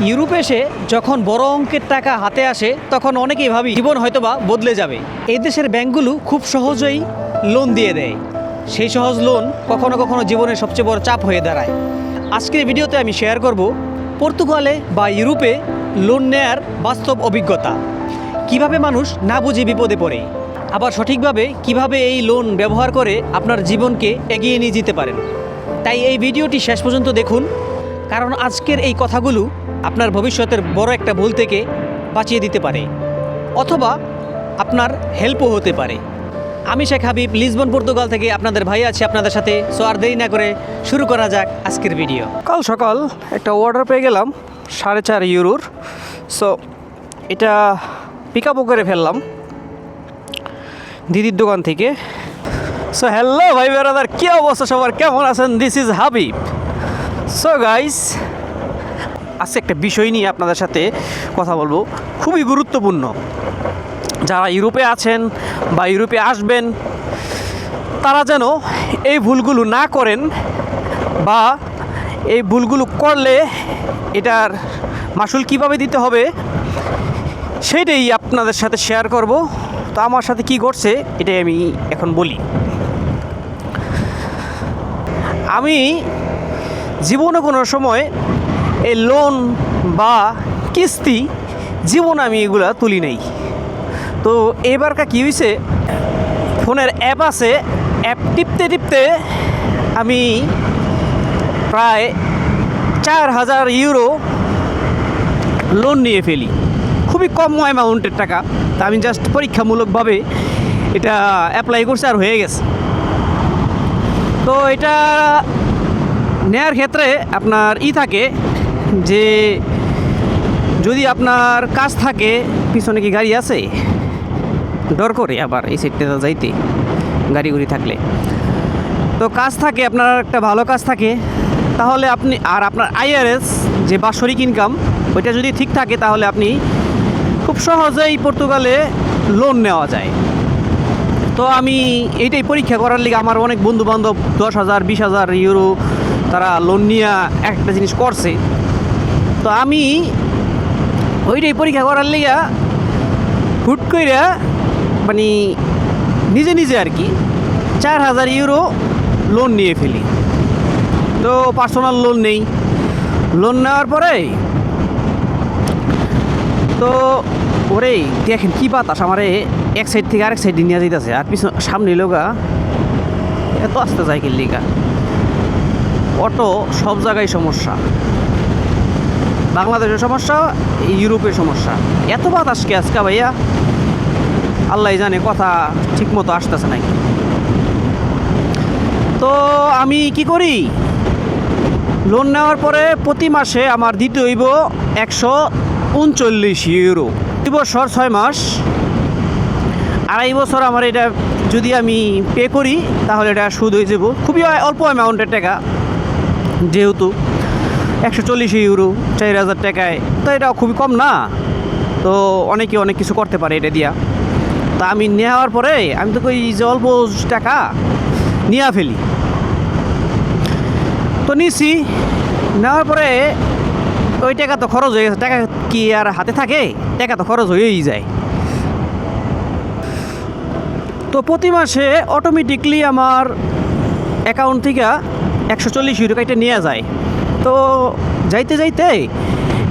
ইউরোপে এসে যখন বড় অঙ্কের টাকা হাতে আসে তখন অনেকেই ভাবি জীবন হয়তোবা বদলে যাবে। এই দেশের ব্যাংকগুলো খুব সহজেই লোন দিয়ে দেয়। সেই সহজ লোন কখনো কখনো জীবনের সবচেয়ে বড় চাপ হয়ে দাঁড়ায়। আজকের ভিডিওতে আমি শেয়ার করব পর্তুগালে বা ইউরোপে লোন নেয়ার বাস্তব অভিজ্ঞতা। কিভাবে মানুষ না বুঝে বিপদে পড়ে, আবার সঠিকভাবে কিভাবে এই লোন ব্যবহার করে আপনার জীবনকে এগিয়ে নিয়ে যেতে পারেন। তাই এই ভিডিওটি শেষ পর্যন্ত দেখুন, কারণ আজকের এই কথাগুলো আপনার ভবিষ্যতের বড় একটা ভুল থেকে বাঁচিয়ে দিতে পারে, অথবা আপনার হেল্পও হতে পারে। আমি শেখ হাবিব, লিসবন পর্তুগাল থেকে আপনাদের ভাই আছি আপনাদের সাথে। সো আর দেরি না করে শুরু করা যাক আজকের ভিডিও। কাল সকাল একটা অর্ডার পেয়ে গেলাম 4.5 ইউরোর। সো এটা পিক আপও করে ফেললাম দিদির দোকান থেকে। সো হ্যালো ভাই ব্রাদার, কী অবস্থা সবার, কেমন আছেন? This is Habib. So guys, আজকে একটা বিষয় নিয়ে আপনাদের সাথে কথা বলবো, খুবই গুরুত্বপূর্ণ। যারা ইউরোপে আছেন বা ইউরোপে আসবেন, তারা যেন এই ভুলগুলো না করেন, বা এই ভুলগুলো করলে এটার মাসুল কিভাবে দিতে হবে সেটাই আপনাদের সাথে শেয়ার করব। তো আমার সাথে কি ঘটছে এটাই আমি এখন বলি। আমি জীবনে কোনো সময় এই লোন বা কিস্তি জীবনে আমি এগুলা তুলি নাই। তো এবারকার কী হয়েছে, ফোনের অ্যাপ আছে, অ্যাপ টিপতে টিপতে আমি প্রায় 4,000 ইউরো লোন নিয়ে ফেলি। খুবই কম অ্যামাউন্টের টাকা। তা আমি জাস্ট পরীক্ষামূলকভাবে এটা অ্যাপ্লাই করছি আর হয়ে গেছে। তো এটা নেয়ার ক্ষেত্রে আপনার থাকে যে যদি আপনার কাজ থাকে, পিছনে কি গাড়ি আছে, ডর করে আবার এই সাইডটা যাইতে গাড়ি থাকলে। তো কাজ থাকে, আপনার একটা ভালো কাজ থাকে, তাহলে আপনি আর আপনার আইআরএস যে বাৎসরিক ইনকাম ওইটা যদি ঠিক থাকে, তাহলে আপনি খুব সহজেই পর্তুগালে লোন নেওয়া যায়। তো আমি এইটাই পরীক্ষা করার লিগে আমার অনেক বন্ধুবান্ধব 10,000 20,000 ইউরো তারা লোন নিয়ে একটা জিনিস করছে। তো আমি ওইটাই পরীক্ষা করার লিগে হুট কইরা মানে নিজে নিজে আর কি 4,000 ইউরো লোন নিয়ে ফেলি। তো পার্সোনাল লোন নেই। লোন নেওয়ার পরে তো ওরে দেখেন কী বাতাস, আমারে এক সাইড থেকে আরেক সাইডে নিয়ে যেতেছে, আর পিছনে সামনে লোকা এত আসতে যায় কি লিগা। অটো সব জায়গায় সমস্যা, বাংলাদেশের সমস্যা, ইউরোপের সমস্যা। এত বাতাস কে আজকে ভাইয়া, আল্লাহ জানে, কথা ঠিক মতো আসতেছে নাকি। তো আমি কি করি, লোন নেওয়ার পরে প্রতি মাসে আমার দিতে হইব 139 ইউরো। 2 বছর 6 মাস, 2.5 বছর আমার এটা যদি আমি পে করি তাহলে এটা সুদ হয়ে যাব। খুবই অল্প অ্যামাউন্টের টাকা, যেহেতু 140 ইউরো 4,000 টাকায়, তো এটা খুবই কম না। তো অনেকে অনেক কিছু করতে পারে এটা দিয়া। তা আমি নেওয়ার পরে আমি তো কই যে অল্প টাকা নিয়ে ফেলি। তো নিছি, নেওয়ার পরে ওই টাকা তো খরচ হয়ে গেছে। টাকা কি আর হাতে থাকে, টাকা তো খরচ হয়েই যায়। তো প্রতি মাসে অটোমেটিকলি আমার অ্যাকাউন্ট থেকে 140 ইউরো কাইটা নিয়ে যায়। তো যাইতে যাইতে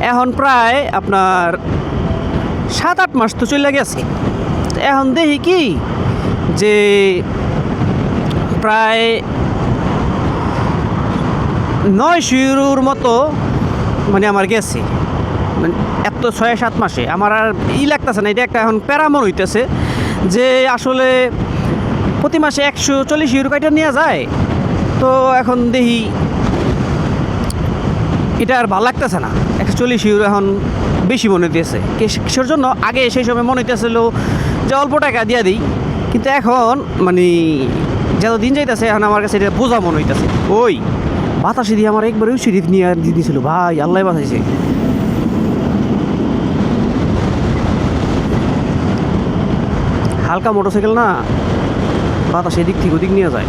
এখন প্রায় আপনার 7-8 মাস তো চলে গেছে। এখন দেখি কি যে প্রায় 900 ইউরোর মতো মানে আমার গেছে। মানে এত 6-7 মাসে আমার আর লাগতেছে না, এটা একটা এখন প্যারামন হইতেছে যে আসলে প্রতি মাসে 140 ইউরো কাইটা নিয়ে যায়। তো এখন দেখি এটা আর ভালো লাগতেছে না, 140 ইউরো এখন বেশি মনে হইতেছে। কিসের জন্য, আগে সেই সময় মনে হইতেছিল যে অল্প টাকা দিয়ে দিই, কিন্তু এখন মানে যত দিন যাইতেছে এখন আমার কাছে এটা বোঝা মনে হইতেছে। ওই বাতাসে দিয়ে আমার একবার ওই সিঁড়ি নিয়ে দিয়েছিল, ভাই আল্লাহ বাঁচাইছে। হালকা মোটরসাইকেল না, বাতাস এদিক থেকে ওদিক নিয়ে যায়।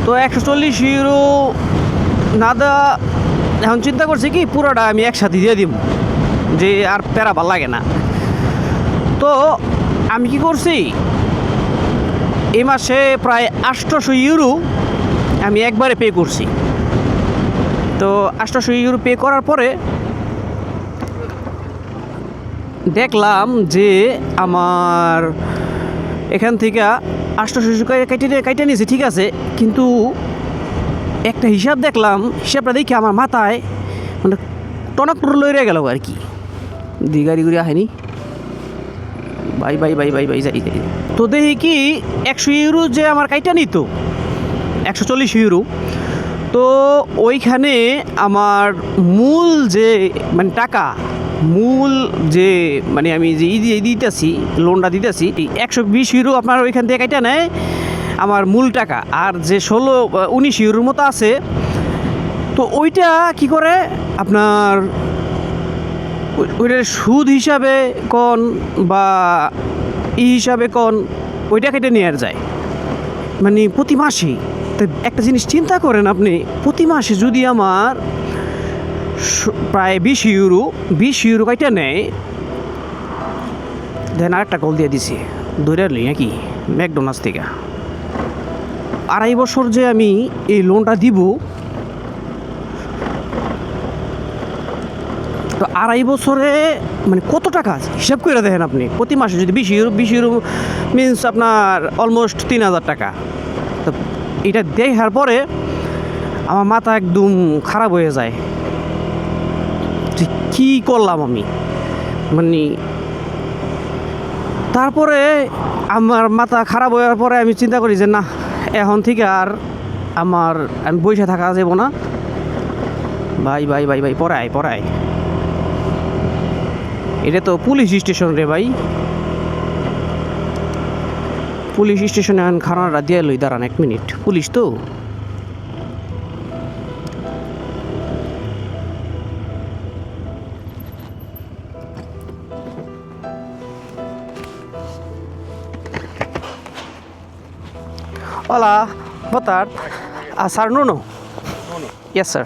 তো 140 ইউরো না দেওয়া এখন চিন্তা করছি কি পুরোটা আমি একসাথে দিয়ে দিব, যে আর প্যারা ভাল লাগে না। তো আমি কি করছি, এই মাসে প্রায় 800 ইউরো আমি একবারে পে করছি। তো 800 ইউরো পে করার পরে দেখলাম যে আমার এখান থেকে 800 কাইটে নিয়েছে, ঠিক আছে, কিন্তু একটা হিসাব দেখলাম, হিসাবটা দেখে আমার মাথায় মানে টনক লইরে গেল আর কি। গাড়ি ঘুরে আহেনি bye bye bye bye bye যাই যাই। তো দেখি কি 100 ইউরো যে আমার কাইটা নিত, 140 ইউরো, তো ওইখানে আমার মূল যে মানে টাকা, মূল যে মানে আমি যে দিতেছি, লোনটা দিতেছি 120 ইউরো আপনার ওইখান থেকে কাইটা নেয় আমার মূল টাকা, আর যে 19 ইউরোর মতো আছে, তো ওইটা কি করে আপনার ওইটার সুদ হিসাবে কোন বা হিসাবে কোন ওইটা কেটে নেওয়া যায় মানে প্রতি মাসে। তো একটা জিনিস চিন্তা করেন আপনি, প্রতি মাসে যদি আমার প্রায় 20 ইউরো কাইটা নেয়, দেন আরেকটা কল দিয়ে দিছি ধরে লই নাকি ম্যাকডোনাল্ডস থেকে। 2.5 বছর যে আমি এই লোনটা দিব, তো 2.5 বছরে মানে কত টাকা হিসাব করে দেখেন আপনি, প্রতি মাসে যদি 20 ইউরো মিনস আপনার অলমোস্ট 3000 টাকা। তো এটা দেখার পরে আমার মাথা একদম খারাপ হয়ে যায় যে কী করলাম আমি, মানে তারপরে আমার মাথা খারাপ হওয়ার পরে আমি চিন্তা করি যে না, এখন থেকে আর আমি বসে থাকা যাব না। ভাই ভাই ভাই ভাই পড়ায় এটা তো পুলিশ স্টেশন রে ভাই, পুলিশ স্টেশনে এখন খানাটা দিয়ে লই, দাঁড়ান 1 মিনিট, পুলিশ তো। Hola, boa tarde. Sir Nuno? Nuno. Yes, sir.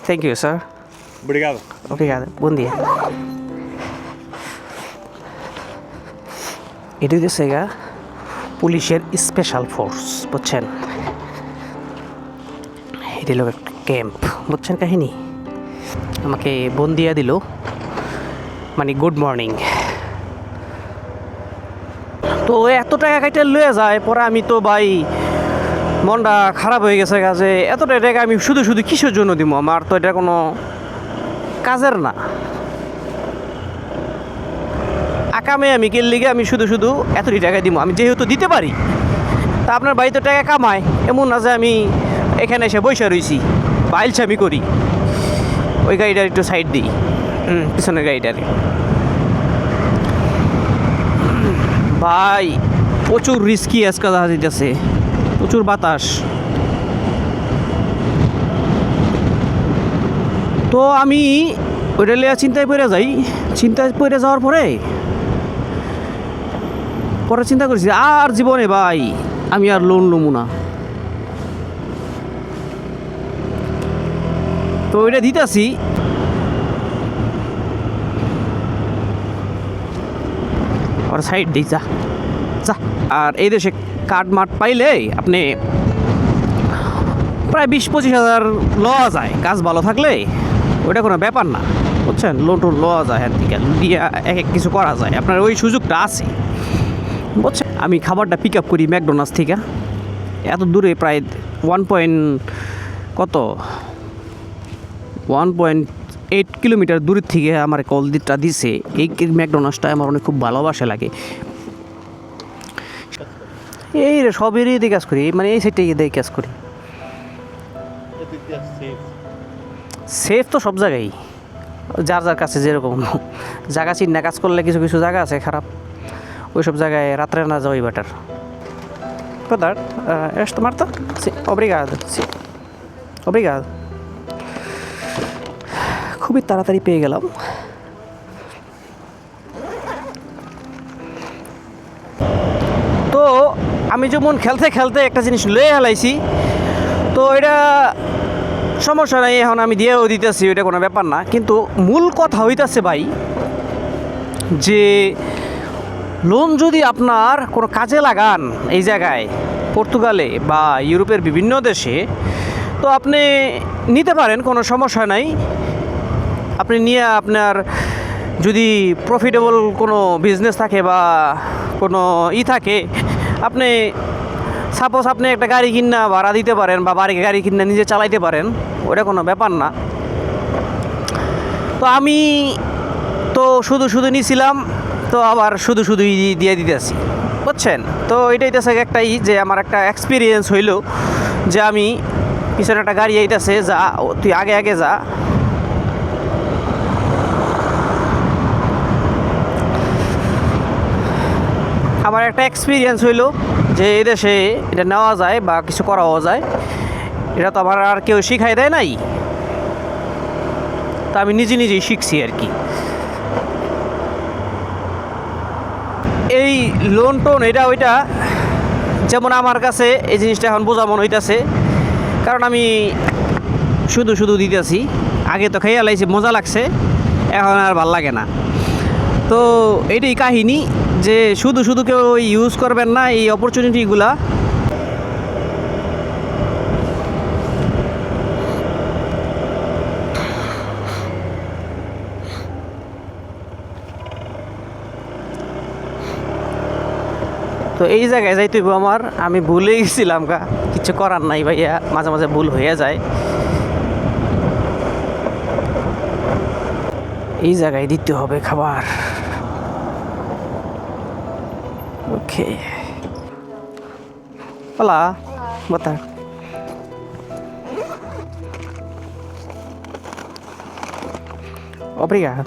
Thank you, sir. Obrigado. Obrigado. Bom dia. এটা হচ্ছে গা পুলিশের স্পেশাল ফোর্স, বুঝছেন? এটা হলো একটা ক্যাম্প, বুঝছেন কাহিনী? আমাকে বন্দিয়া দিল, মানে গুড মর্নিং। তো এত টাকা কাইটা লয়ে যায়, পরে আমি তো ভাই মনটা খারাপ হয়ে গেছে কাজে, এতটা টাকা আমি শুধু শুধু কিসের জন্য দিব, আমার তো এটা কোনো কাজের না। আকামে আমি কেল লিগে আমি শুধু শুধু এতটি টাকা দিব, আমি যেহেতু দিতে পারি, তা আপনার বাড়িতে টাকা কামায়, এমন না যে আমি এখানে এসে বসে রয়েছি বা আইলছামি করি। ওই গাড়িটার একটু সাইড দিই, পিছনের গাড়িটারে। ভাই প্রচুর রিস্কি আজকাল দেখা দিতেছে, প্রচুর বাতাস। তো আমি ওইটা লিয়া চিন্তায় পড়ে যাই, চিন্তায় পড়ে যাওয়ার পরে চিন্তা করছি আর জীবনে ভাই আমি আর লোন লমু না। তো ওইটা দিতেছি, আর সাইড দিই যা যা। আর এই দেশে কার্ড মাঠ পাইলে আপনি প্রায় 20-25 হাজার লওয়া যায়, কাজ ভালো থাকলে ওইটা কোনো ব্যাপার না, বুঝছেন? লোন টোন লওয়া যায়, আর থেকে দিয়ে এক কিছু করা যায়, আপনার ওই সুযোগটা আছে, বুঝছেন? আমি খাবারটা পিক আপ করি ম্যাকডোনাল্ডস থেকে, এত দূরে প্রায় 1.8 কিলোমিটার দূরের থেকে আমার কল দিকটা দিছে। এই ম্যাকডোনাল্ডসটা আমার অনেক খুব ভালোবাসা লাগে। এই রে সব এরিয়া দিয়ে কাজ করি, মানে এই সাইডটা দিয়ে কাজ করি। সেফ তো সব জায়গায়, যার যার কাছে যেরকম জায়গা চিন্তা কাজ করলে কিছু কিছু জায়গা আছে খারাপ, ওই সব জায়গায় রাত্রে না যাওয়াই better. Verdade? Esta Marta? Sim, obrigado. Sim. Obrigado. খুবই তাড়াতাড়ি পেয়ে গেলাম। তো আমি যেমন খেলতে খেলতে একটা জিনিস লয়ে হেলাইছি, তো এটা সমস্যা নাই, এখন আমি দিয়েও দিতেছি, ওইটা কোনো ব্যাপার না। কিন্তু মূল কথা হইতাছে ভাই যে লোন যদি আপনার কোনো কাজে লাগান এই জায়গায় পর্তুগালে বা ইউরোপের বিভিন্ন দেশে, তো আপনি নিতে পারেন, কোনো সমস্যা নাই। আপনি নিয়ে আপনার যদি প্রফিটেবল কোনো বিজনেস থাকে বা কোনো থাকে, আপনি সাপোজ আপনি একটা গাড়ি কিনা ভাড়া দিতে পারেন বা গাড়ি কিনা নিজে চালাইতে পারেন, ওটা কোনো ব্যাপার না। তো আমি তো শুধু শুধু নিছিলাম, তো আবার শুধু শুধুই দিয়ে দিতেছি, বুঝছেন? তো এটাই তো একটাই যে আমার একটা এক্সপিরিয়েন্স হইলো যে আমি পিছনে একটা গাড়ি আইতাছে, যা তুই আগে আগে যা। আমার একটা এক্সপিরিয়েন্স হইলো যে এই দেশে এটা নেওয়া যায় বা কিছু করাও যায়, এটা তো আমার আর কেউ শিখাই দেয় নাই, তা আমি নিজে নিজেই শিখছি আর কি। এই লোন টোন এটা ওইটা, যেমন আমার কাছে এই জিনিসটা এখন বোঝা মনে হইতেছে, কারণ আমি শুধু শুধু দিতেছি। আগে তো খেয়ে লাইছি, মজা লাগছে, এখন আর ভাল লাগে না। তো এটাই কাহিনী যে শুধু শুধু কেউ ইউজ করবেন না এই অপরচুনিটিগুলা। তো এই জায়গায় যাইতে হইব আমার, আমি ভুলে গেছিলাম কিছু করার নাই ভাইয়া, মাঝে মাঝে ভুল হয়ে যায়। এই জায়গায় দিতে হবে খাবার। ওকে, Olá, boa tarde. Obrigado.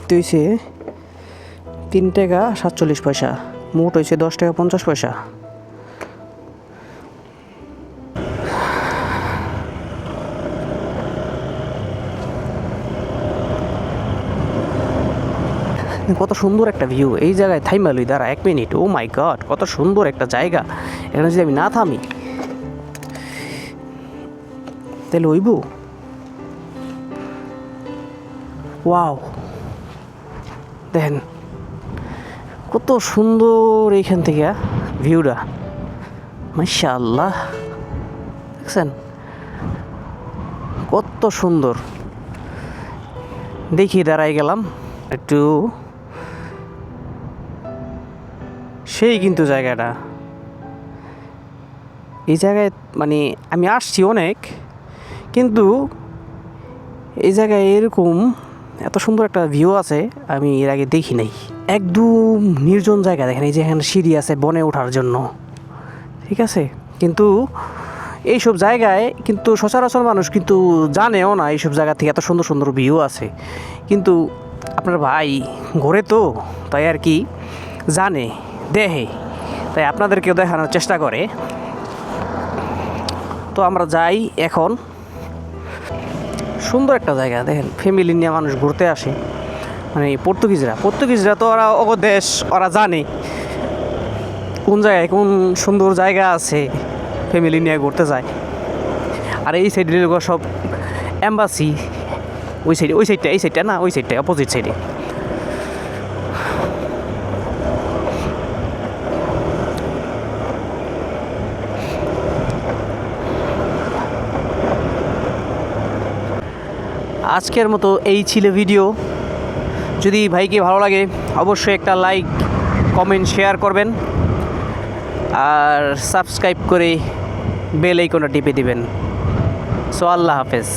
তো হইছে 3 টাকা 47 পয়সা, মোট হয়েছে 10 টাকা 50 পয়সা। কত সুন্দর একটা ভিউ এই জায়গায়, থাইমালুই দাঁড়া 1 মিনিট। ও মাই গড, কত সুন্দর একটা জায়গা। এখানে যদি আমি না থামি তাহলে হইব। ওয়াও, দেখেন কত সুন্দর এইখান থেকে ভিউটা, মাশাআল্লাহ। দেখছেন কত সুন্দর। দেখি দাঁড়াই গেলাম একটু, সেই কিন্তু জায়গাটা, এই জায়গায় মানে আমি আসছি অনেক, কিন্তু এই জায়গায় এরকম এত সুন্দর একটা ভিউ আছে আমি এর আগে দেখি নাই। একদম নির্জন জায়গা, দেখেন এই যে এখানে সিঁড়ি আছে বনে ওঠার জন্য, ঠিক আছে। কিন্তু এইসব জায়গায় কিন্তু সচরাচর মানুষ কিন্তু জানেও না এইসব জায়গা থেকে এত সুন্দর সুন্দর ভিউ আছে। কিন্তু আপনার ভাই ঘোরে তো, তাই আর কি জানে, দেখে, তাই আপনাদেরকেও দেখানোর চেষ্টা করে। তো আমরা যাই এখন। সুন্দর একটা জায়গা, দেখেন ফ্যামিলি নিয়ে মানুষ ঘুরতে আসে, মানে পর্তুগিজরা তো ওরা দেশ, ওরা জানে কোন জায়গায় কোন সুন্দর জায়গা আছে, ফ্যামিলি নিয়ে ঘুরতে যায়। আর এই সাইডের সব এম্বাসি, ওই সাইডটা এই সাইডটা না, ওই সাইডটা অপোজিট সাইডে। আজকের মতো এই ছিল ভিডিও। যদি ভাইকে ভালো লাগে অবশ্যই একটা লাইক, কমেন্ট, শেয়ার করবেন, আর সাবস্ক্রাইব করে বেল আইকনটা টিপে দিবেন। সো আল্লাহ হাফেজ।